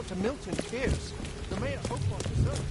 To Milton's fears. The mayor hoped for dessert.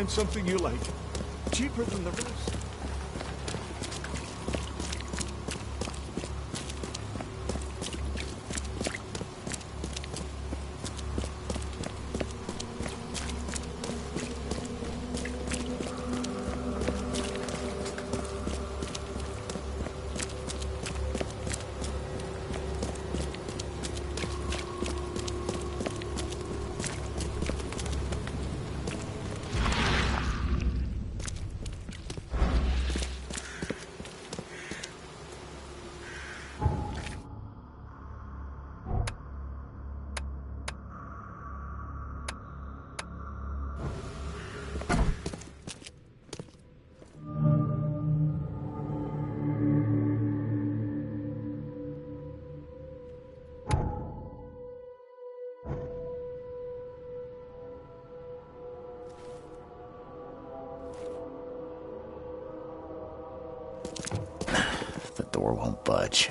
find something you like. Cheaper than the rest. The door won't budge.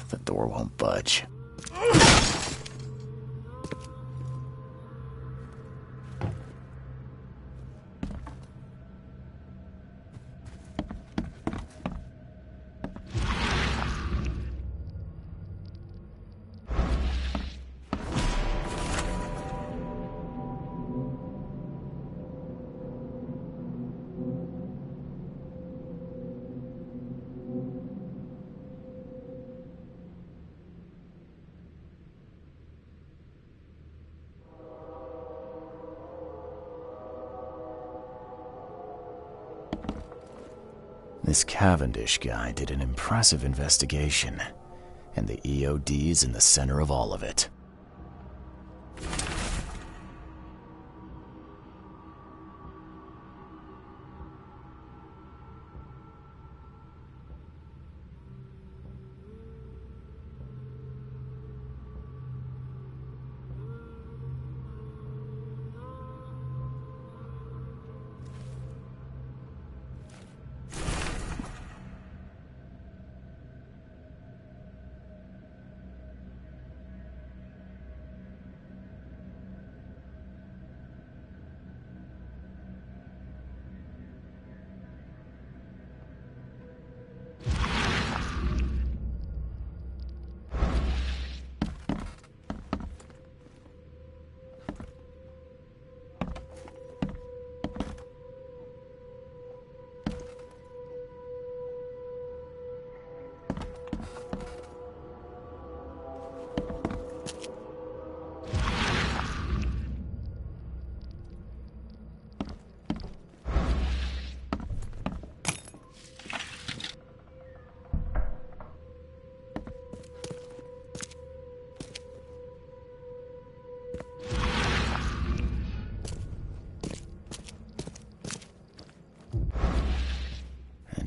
The door won't budge. This Cavendish guy did an impressive investigation, and the EOD's in the center of all of it.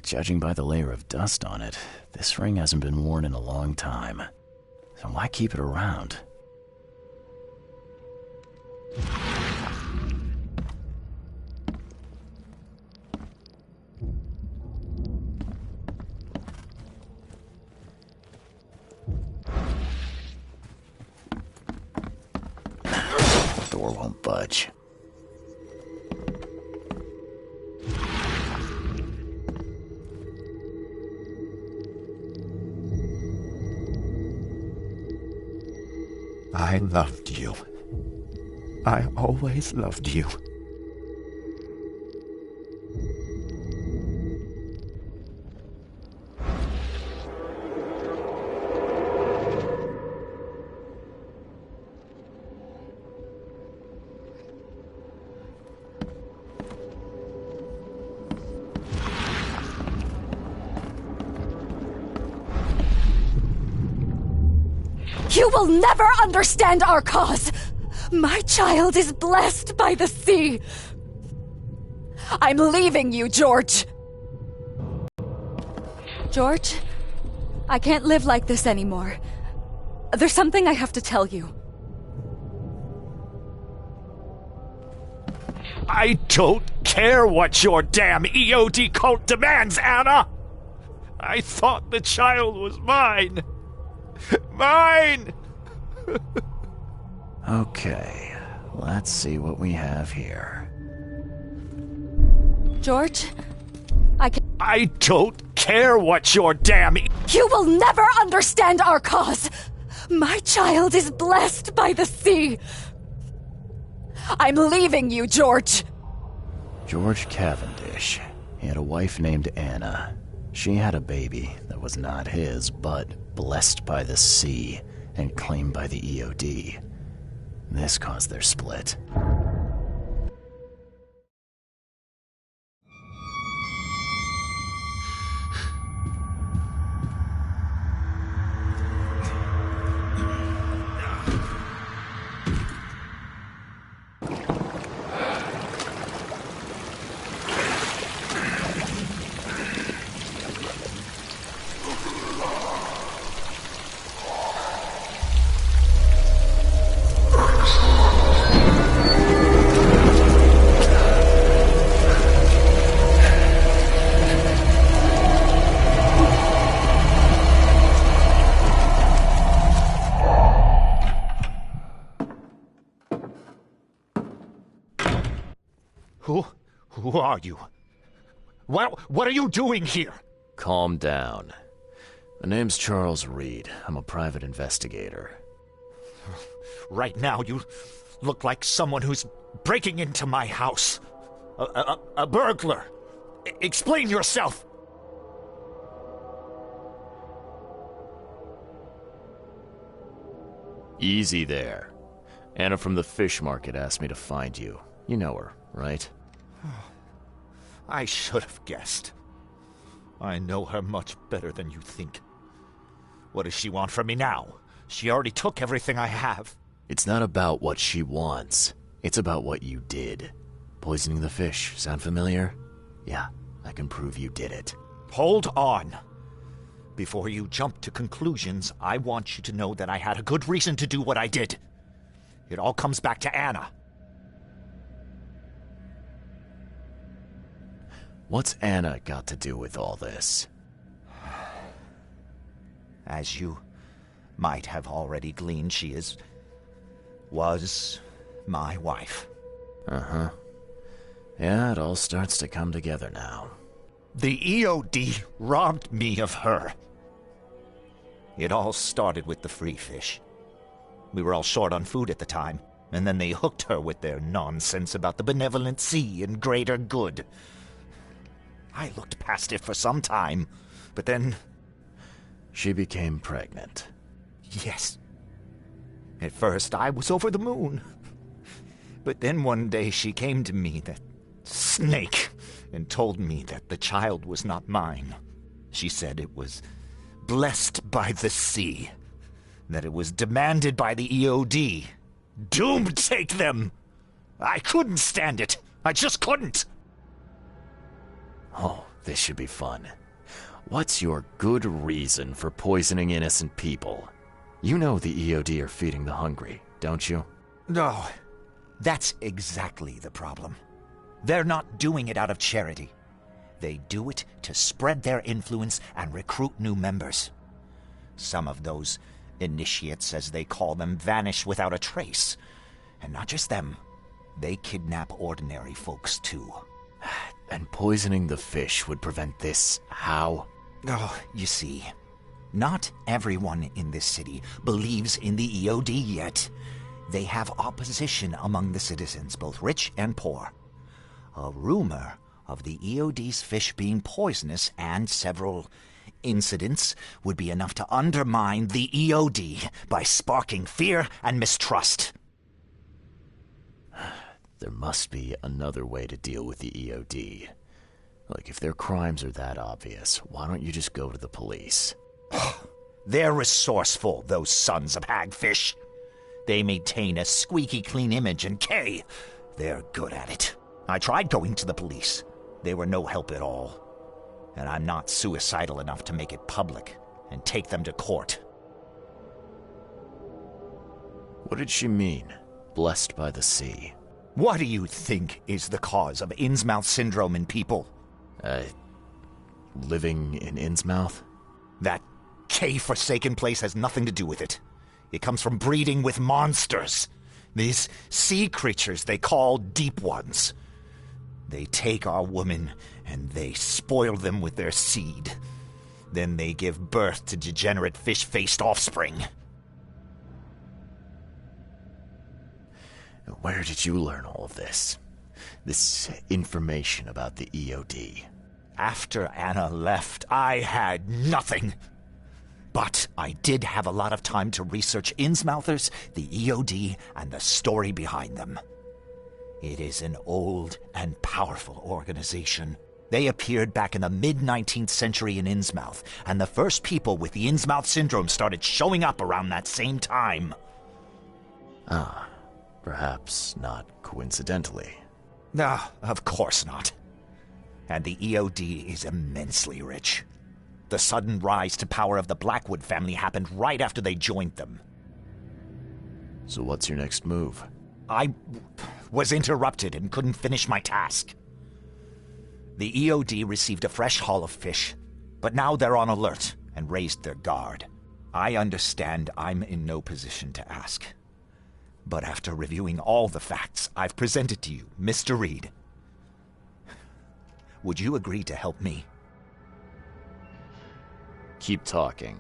Judging by the layer of dust on it, this ring hasn't been worn in a long time. So why keep it around? The door won't budge. I loved you. I always loved you. You will never understand our cause! My child is blessed by the sea! I'm leaving you, George! George? I can't live like this anymore. There's something I have to tell you. I don't care what your damn EOD cult demands, Anna! I thought the child was mine! Mine! Okay, let's see what we have here. George, I don't care what your damn You will never understand our cause! My child is blessed by the sea! I'm leaving you, George! George Cavendish. He had a wife named Anna. She had a baby that was not his, but blessed by the sea and claimed by the EOD. This caused their split. Who are you? What are you doing here? Calm down. My name's Charles Reed. I'm a private investigator. Right now, you look like someone who's breaking into my house. A burglar. Explain yourself. Easy there. Anna from the fish market asked me to find you. You know her, right? I should have guessed. I know her much better than you think. What does she want from me now? She already took everything I have. It's not about what she wants. It's about what you did. Poisoning the fish. Sound familiar? Yeah, I can prove you did it. Hold on. Before you jump to conclusions, I want you to know that I had a good reason to do what I did. It all comes back to Anna. What's Anna got to do with all this? As you might have already gleaned, she was my wife. Uh-huh. Yeah, it all starts to come together now. The EOD robbed me of her. It all started with the free fish. We were all short on food at the time, and then they hooked her with their nonsense about the benevolent sea and greater good. I looked past it for some time, but then... She became pregnant. Yes. At first, I was over the moon. But then one day she came to me, that snake, and told me that the child was not mine. She said it was blessed by the sea, that it was demanded by the EOD. Doomed take them! I couldn't stand it. I just couldn't. Oh, this should be fun. What's your good reason for poisoning innocent people? You know the EOD are feeding the hungry, don't you? No, that's exactly the problem. They're not doing it out of charity. They do it to spread their influence and recruit new members. Some of those initiates, as they call them, vanish without a trace. And not just them. They kidnap ordinary folks, too. And poisoning the fish would prevent this. How? Oh, you see, not everyone in this city believes in the EOD yet. They have opposition among the citizens, both rich and poor. A rumor of the EOD's fish being poisonous and several incidents would be enough to undermine the EOD by sparking fear and mistrust. There must be another way to deal with the EOD. Like, if their crimes are that obvious, why don't you just go to the police? They're resourceful, those sons of hagfish. They maintain a squeaky clean image, and they're good at it. I tried going to the police. They were no help at all. And I'm not suicidal enough to make it public. and take them to court. What did she mean, blessed by the sea? What do you think is the cause of Innsmouth syndrome in people? Living in Innsmouth? That K-forsaken place has nothing to do with it. It comes from breeding with monsters. These sea creatures they call Deep Ones. They take our women and they spoil them with their seed. Then they give birth to degenerate fish-faced offspring. Where did you learn all of this? This information about the EOD? After Anna left, I had nothing. But I did have a lot of time to research Innsmouthers, the EOD, and the story behind them. It is an old and powerful organization. They appeared back in the mid-19th century in Innsmouth, and the first people with the Innsmouth syndrome started showing up around that same time. Perhaps not coincidentally. No, of course not. And the EOD is immensely rich. The sudden rise to power of the Blackwood family happened right after they joined them. So what's your next move? I was interrupted and couldn't finish my task. The EOD received a fresh haul of fish, but now they're on alert and raised their guard. I understand I'm in no position to ask. But after reviewing all the facts I've presented to you, Mr. Reed, would you agree to help me? Keep talking.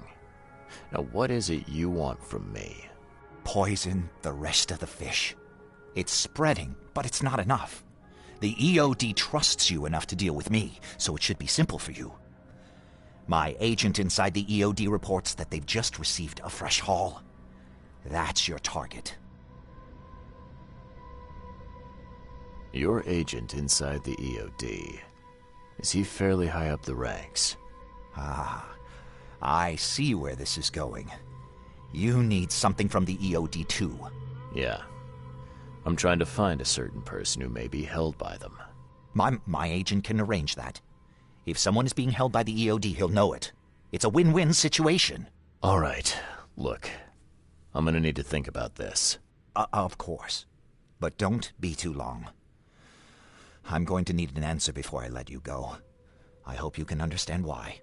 Now what is it you want from me? Poison the rest of the fish. It's spreading, but it's not enough. The EOD trusts you enough to deal with me, so it should be simple for you. My agent inside the EOD reports that they've just received a fresh haul. That's your target. Your agent inside the EOD. Is he fairly high up the ranks? I see where this is going. You need something from the EOD too. Yeah. I'm trying to find a certain person who may be held by them. My agent can arrange that. If someone is being held by the EOD, he'll know it. It's a win-win situation. All right. Look, I'm gonna need to think about this. Of course. But don't be too long. I'm going to need an answer before I let you go. I hope you can understand why.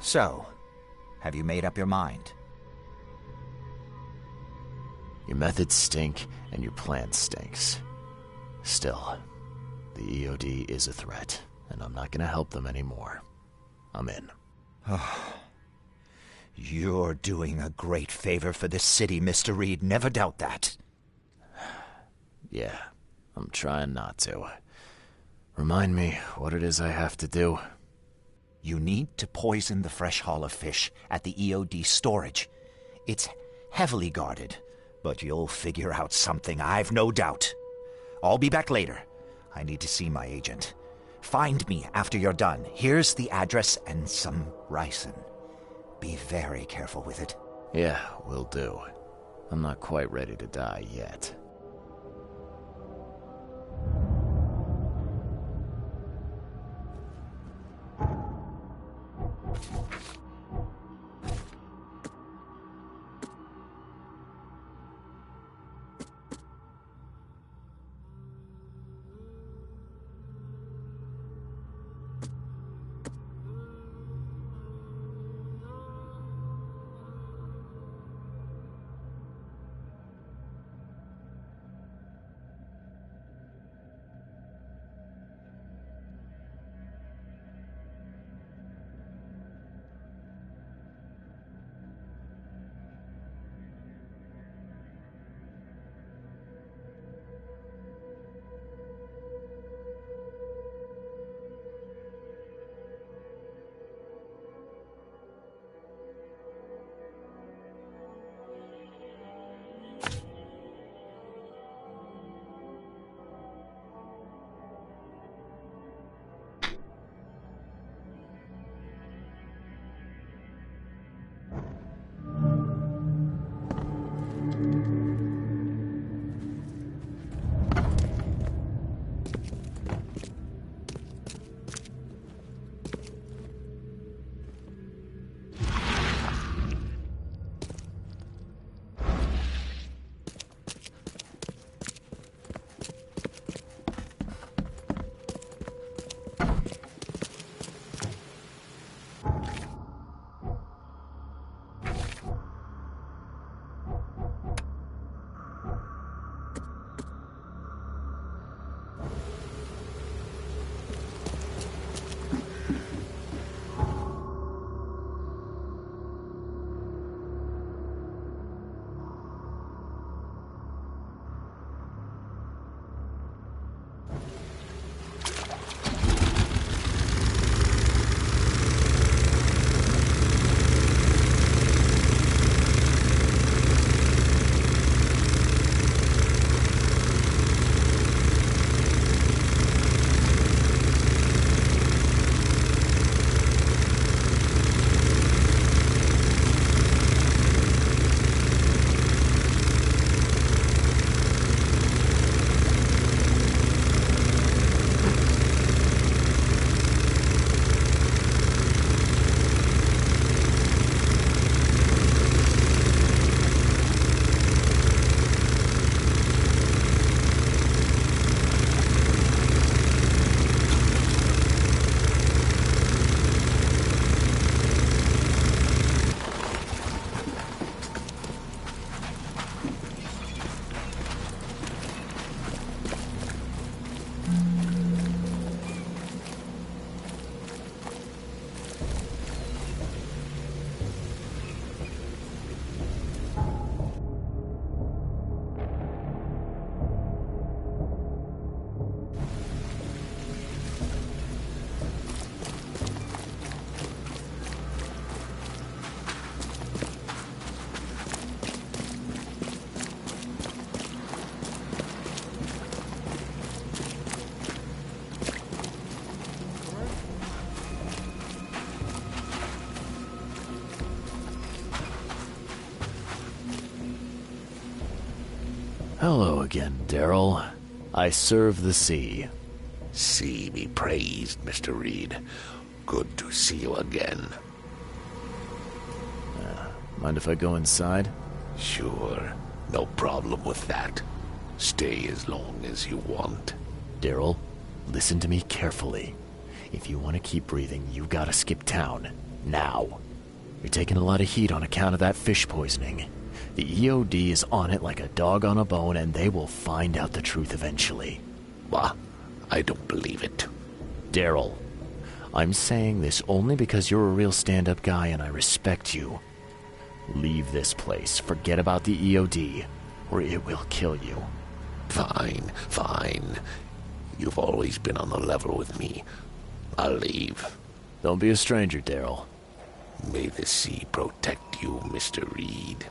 So, have you made up your mind? Your methods stink, and your plan stinks. Still, the EOD is a threat, and I'm not gonna help them anymore. I'm in. You're doing a great favor for this city, Mr. Reed. Never doubt that. Yeah, I'm trying not to. Remind me what it is I have to do. You need to poison the fresh haul of fish at the EOD storage. It's heavily guarded, but you'll figure out something, I've no doubt. I'll be back later. I need to see my agent. Find me after you're done. Here's the address and some ricin. Be very careful with it. Yeah, will do. I'm not quite ready to die yet. Hello again, Daryl. I serve the sea. Sea be praised, Mr. Reed. Good to see you again. Mind if I go inside? Sure, no problem with that. Stay as long as you want. Daryl, listen to me carefully. If you want to keep breathing, you gotta skip town. Now. You're taking a lot of heat on account of that fish poisoning. The EOD is on it like a dog on a bone, and they will find out the truth eventually. Bah, I don't believe it. Daryl, I'm saying this only because you're a real stand-up guy and I respect you. Leave this place, forget about the EOD, or it will kill you. Fine, fine. You've always been on the level with me. I'll leave. Don't be a stranger, Daryl. May the sea protect you, Mr. Reed.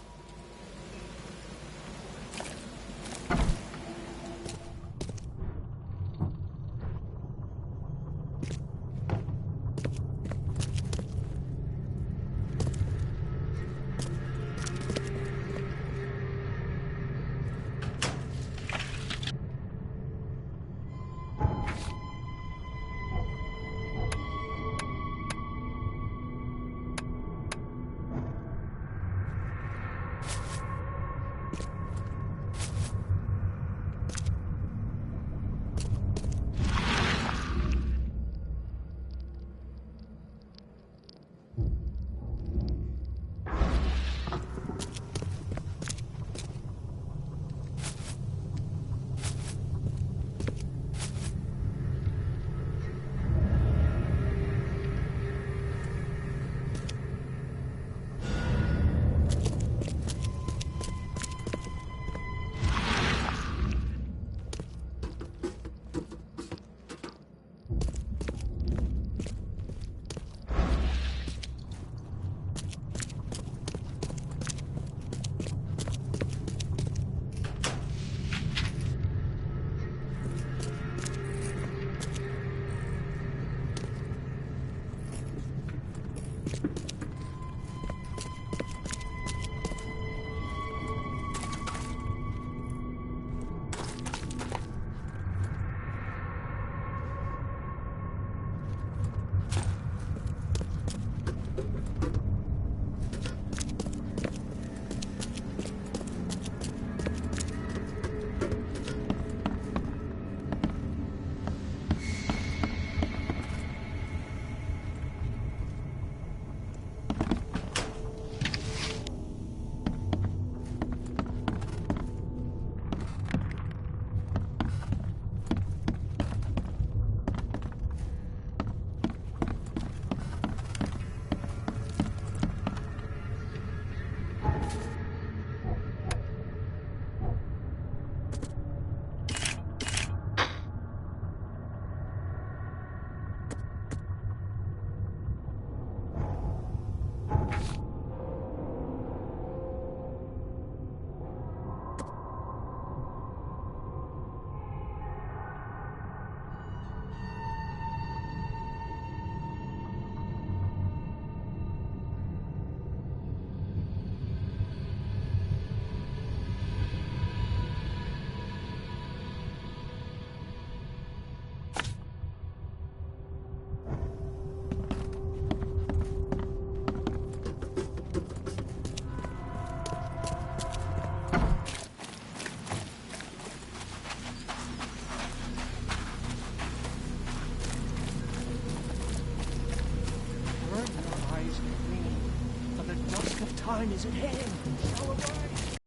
Time is at hand. Shall arise.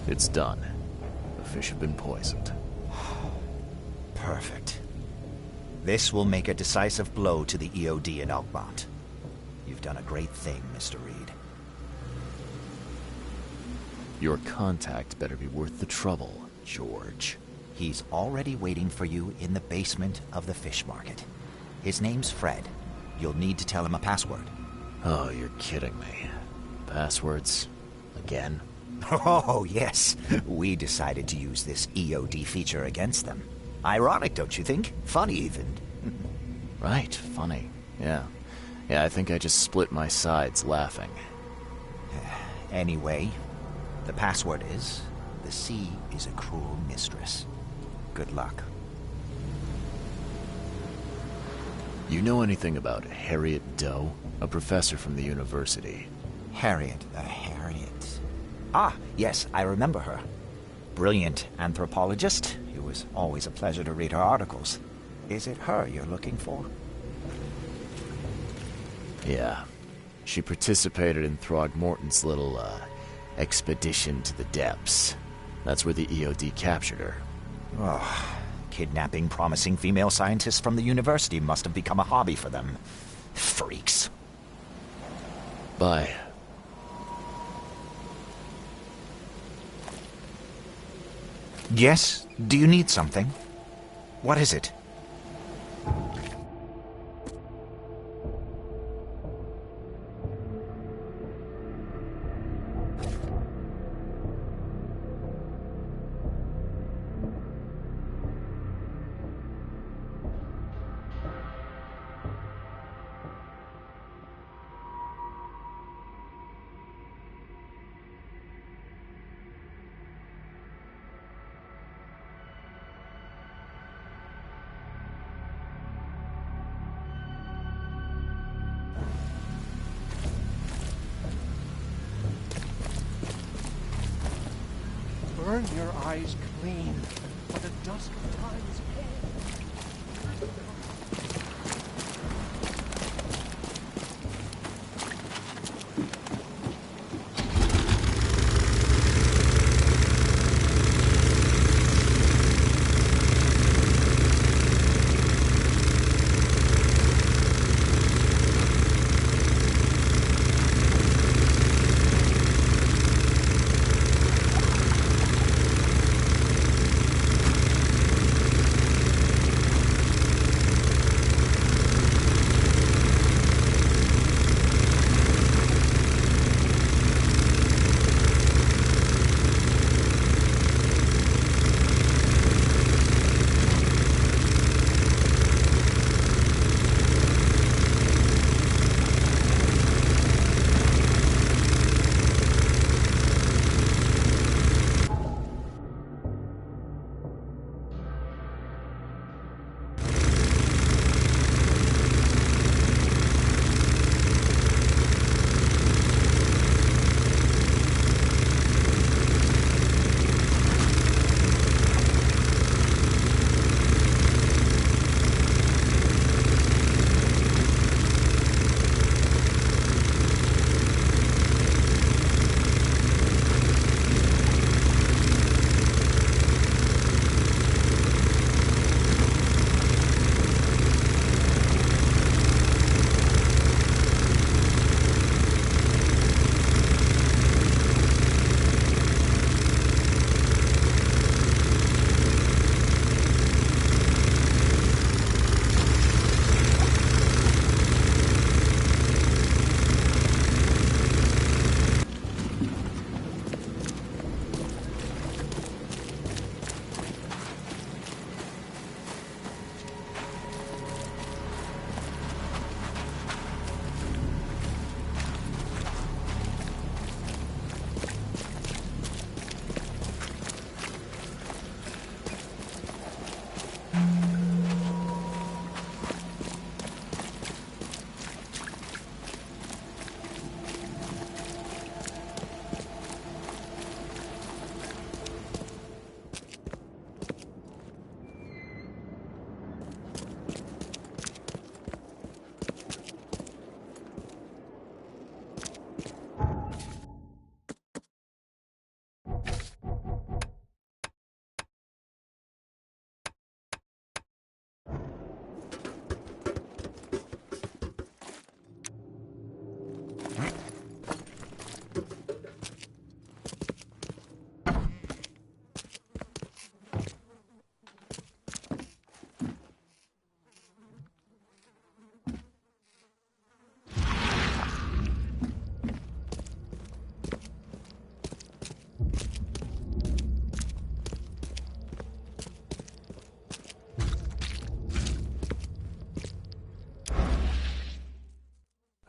It's done. The fish have been poisoned. Perfect. This will make a decisive blow to the EOD in Alkmaar. You've done a great thing, Mr. Reed. Your contact better be worth the trouble, George. He's already waiting for you in the basement of the fish market. His name's Fred. You'll need to tell him a password. Oh, you're kidding me. Passwords? Again? Oh, yes. We decided to use this EOD feature against them. Ironic, don't you think? Funny, even. Right, funny. Yeah. Yeah, I think I just split my sides laughing. Anyway, the password is, the sea is a cruel mistress. Good luck. You know anything about Harriet Doe? A professor from the university. Harriet. Ah, yes, I remember her. Brilliant anthropologist. It was always a pleasure to read her articles. Is it her you're looking for? Yeah. She participated in Throgmorton's little, expedition to the depths. That's where the EOD captured her. Oh, kidnapping promising female scientists from the university must have become a hobby for them. Freaks. Bye. Yes? Do you need something? What is it? Burn your eyes clean, for the dusk of time is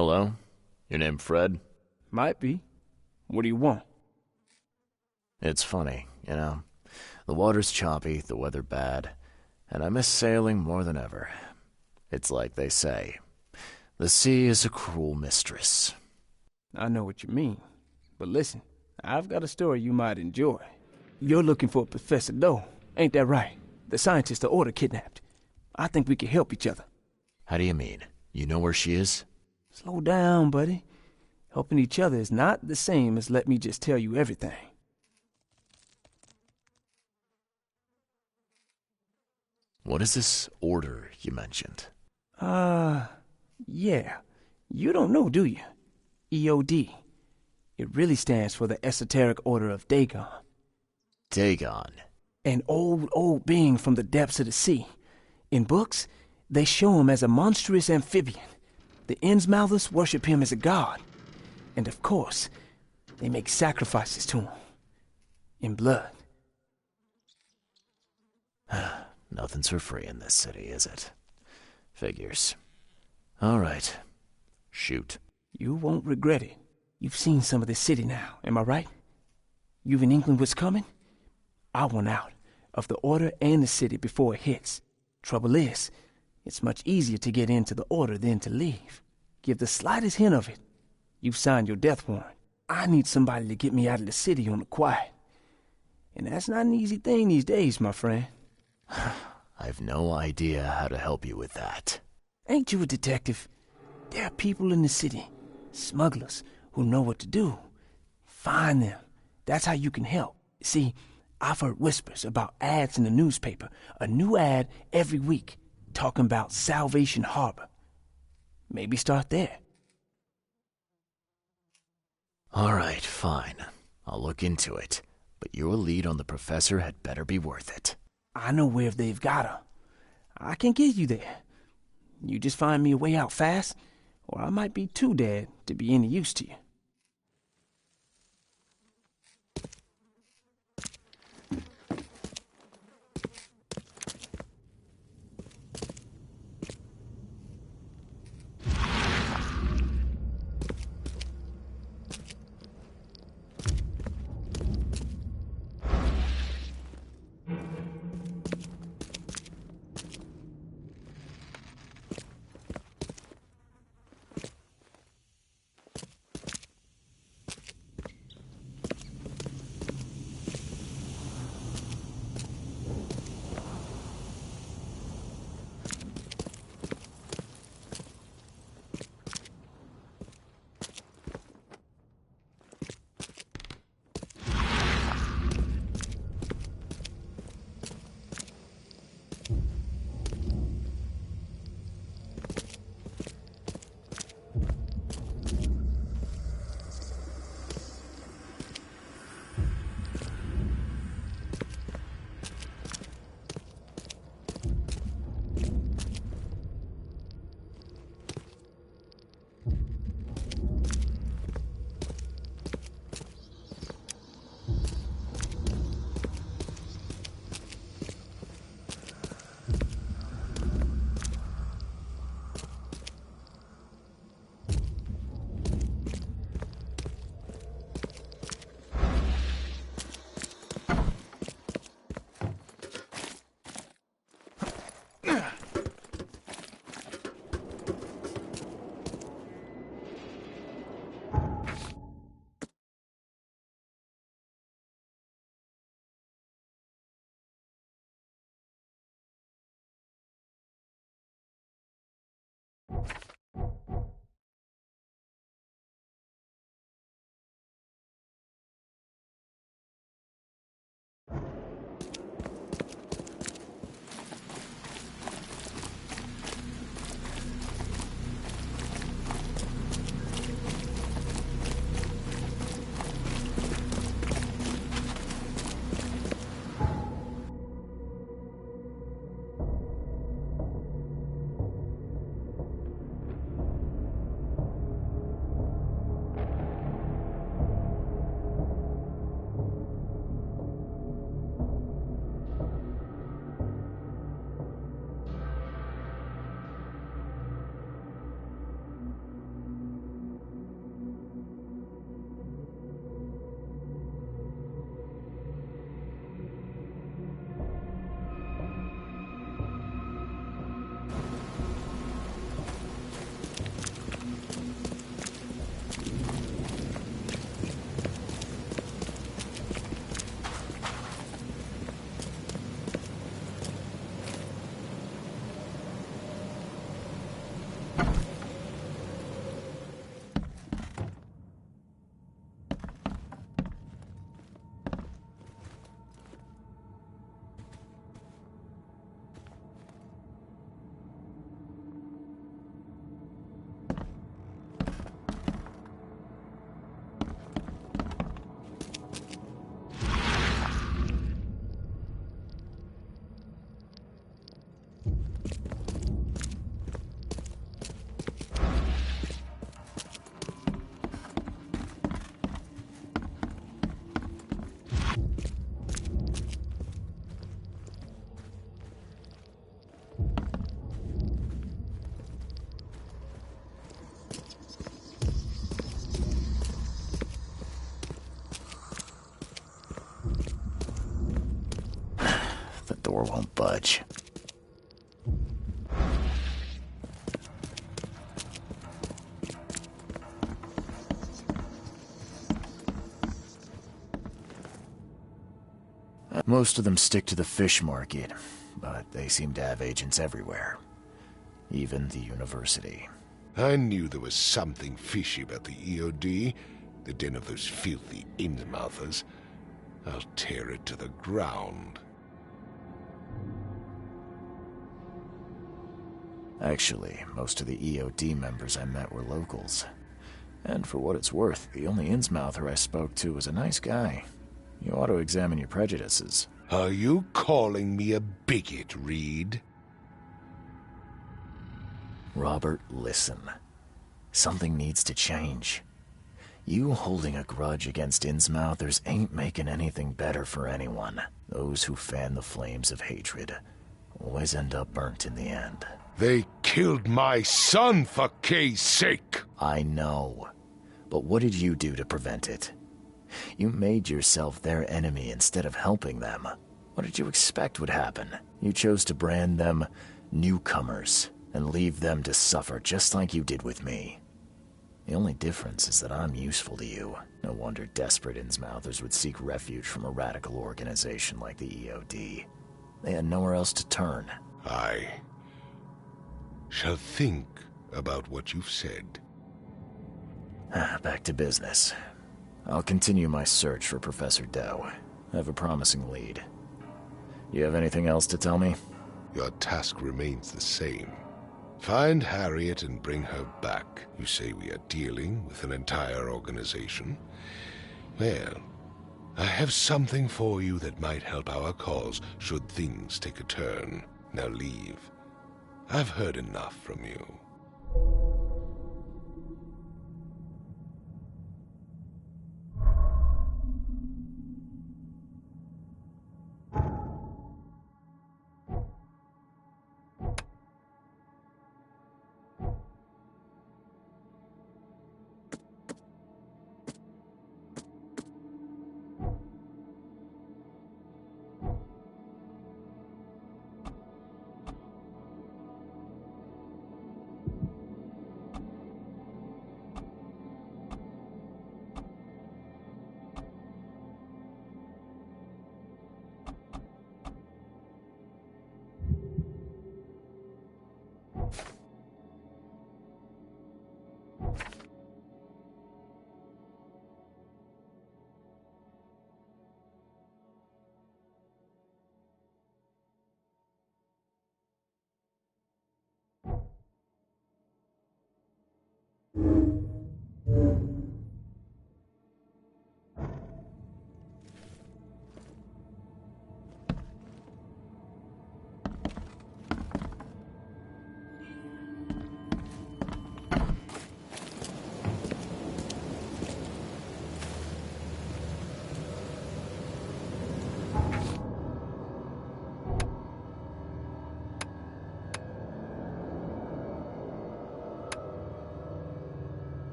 Hello? Your name Fred? Might be. What do you want? It's funny, you know. The water's choppy, the weather bad, and I miss sailing more than ever. It's like they say, the sea is a cruel mistress. I know what you mean. But listen, I've got a story you might enjoy. You're looking for Professor Doe, ain't that right? The scientist the Order kidnapped. I think we can help each other. How do you mean? You know where she is? Slow down, buddy. Helping each other is not the same as let me just tell you everything. What is this order you mentioned? Yeah. You don't know, do you? EOD. It really stands for the Esoteric Order of Dagon. Dagon. An old being from the depths of the sea. In books, they show him as a monstrous amphibian. The Innsmouthers worship him as a god. And of course, they make sacrifices to him. In blood. Nothing's for free in this city, is it? Figures. All right. Shoot. You won't regret it. You've seen some of this city now, am I right? You've in England what's coming? I want out of the Order and the city before it hits. Trouble is, it's much easier to get into the Order than to leave. Give the slightest hint of it. You've signed your death warrant. I need somebody to get me out of the city on the quiet. And that's not an easy thing these days, my friend. I've no idea how to help you with that. Ain't you a detective? There are people in the city, smugglers, who know what to do. Find them. That's how you can help. See, I've heard whispers about ads in the newspaper. A new ad every week, talking about Salvation Harbor. Maybe start there. All right, fine. I'll look into it. But your lead on the professor had better be worth it. I know where they've got her. I can get you there. You just find me a way out fast, or I might be too dead to be any use to you. won't budge. Most of them stick to the fish market, but they seem to have agents everywhere. Even the university. I knew there was something fishy about the EOD, the den of those filthy Innsmouthers. I'll tear it to the ground. Actually, most of the EOD members I met were locals. And for what it's worth, the only Innsmouther I spoke to was a nice guy. You ought to examine your prejudices. Are you calling me a bigot, Reed? Robert, listen. Something needs to change. You holding a grudge against Innsmouthers ain't making anything better for anyone. Those who fan the flames of hatred always end up burnt in the end. They killed my son, for Kay's sake! I know. But what did you do to prevent it? You made yourself their enemy instead of helping them. What did you expect would happen? You chose to brand them newcomers and leave them to suffer just like you did with me. The only difference is that I'm useful to you. No wonder desperate Innsmouthers would seek refuge from a radical organization like the EOD. They had nowhere else to turn. I shall think about what you've said. Back to business. I'll continue my search for Professor Doe. I have a promising lead. You have anything else to tell me? Your task remains the same. Find Harriet and bring her back. You say we are dealing with an entire organization? Well, I have something for you that might help our cause should things take a turn. Now leave. I've heard enough from you.